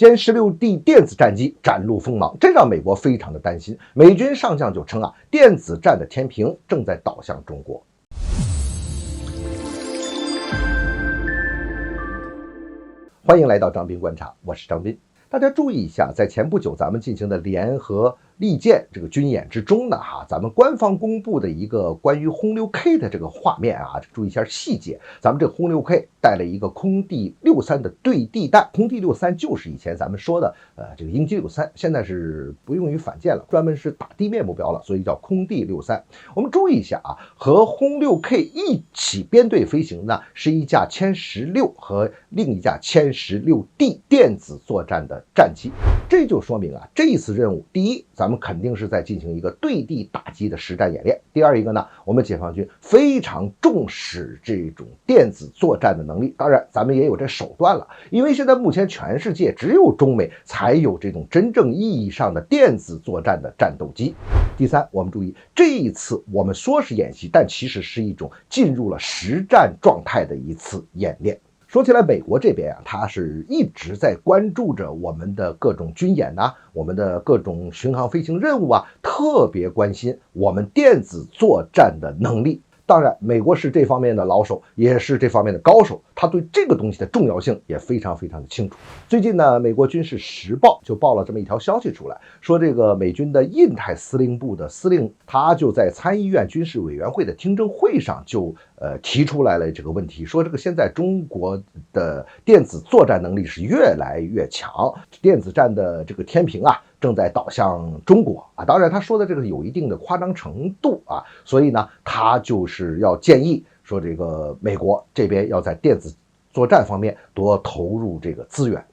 歼16D 电子战机展露锋芒，这让美国非常的担心。美军上将就称啊，电子战的天平正在倒向中国。欢迎来到张斌观察，我是张斌。大家注意一下，在前不久咱们进行的联合利剑这个军演之中呢，咱们官方公布的一个关于轰6K 的这个画面啊，注意一下细节。咱们这轰6K 带了一个空地63的对地弹，空地63就是以前咱们说的这个鹰击63，现在是不用于反舰了，专门是打地面目标了，所以叫空地63。我们注意一下啊，和轰6K 一起编队飞行的是一架歼16和另一架歼16D 电子作战的战机，这就说明啊，这一次任务，第一，咱们肯定是在进行一个对地打击的实战演练；第二一个呢，我们解放军非常重视这种电子作战的能力，当然咱们也有这手段了，因为现在目前全世界只有中美才有这种真正意义上的电子作战的战斗机。第三，我们注意，这一次我们说是演习，但其实是一种进入了实战状态的一次演练。说起来，美国这边啊，它是一直在关注着我们的各种军演啊，我们的各种巡航飞行任务啊，特别关心我们电子作战的能力。当然，美国是这方面的老手，也是这方面的高手，他对这个东西的重要性也非常非常的清楚。最近呢，美国军事时报就报了这么一条消息出来，说这个美军的印太司令部的司令，他就在参议院军事委员会的听证会上就提出来了这个问题，说这个现在中国的电子作战能力是越来越强，电子战的这个天平啊正在倒向中国啊。当然他说的这个有一定的夸张程度啊，所以呢他就是要建议说这个美国这边要在电子作战方面多投入这个资源。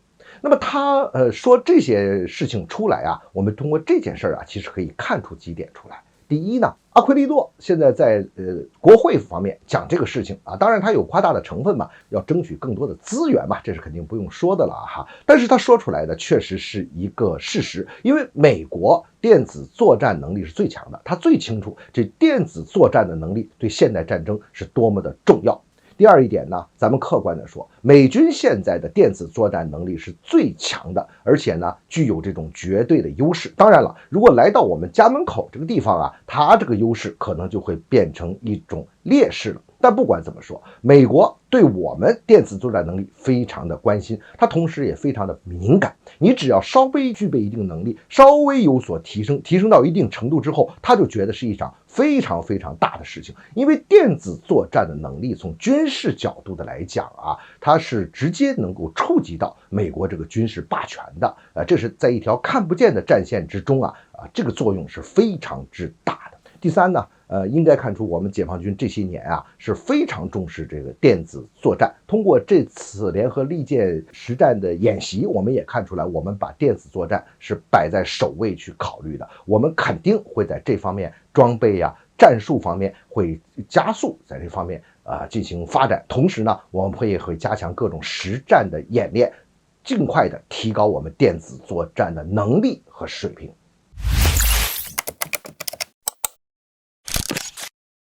那么他说这些事情出来啊，我们通过这件事啊其实可以看出几点出来。第一呢，阿奎利诺现在在国会方面讲这个事情啊，当然他有夸大的成分嘛，要争取更多的资源嘛，这是肯定不用说的了哈。但是他说出来的确实是一个事实，因为美国电子作战能力是最强的，他最清楚这电子作战的能力对现代战争是多么的重要。第二一点呢，咱们客观的说，美军现在的电子作战能力是最强的，而且呢具有这种绝对的优势。当然了，如果来到我们家门口这个地方啊，它这个优势可能就会变成一种劣势了。但不管怎么说，美国对我们电子作战能力非常的关心，它同时也非常的敏感。你只要稍微具备一定能力，稍微有所提升到一定程度之后，他就觉得是一场非常非常大的事情。因为电子作战的能力从军事角度的来讲啊，它是直接能够触及到美国这个军事霸权的，这是在一条看不见的战线之中啊，这个作用是非常之大的。第三呢，应该看出我们解放军这些年啊是非常重视这个电子作战。通过这次联合利剑实战的演习，我们也看出来，我们把电子作战是摆在首位去考虑的。我们肯定会在这方面装备啊、战术方面会加速在这方面进行发展。同时呢，我们会加强各种实战的演练，尽快的提高我们电子作战的能力和水平。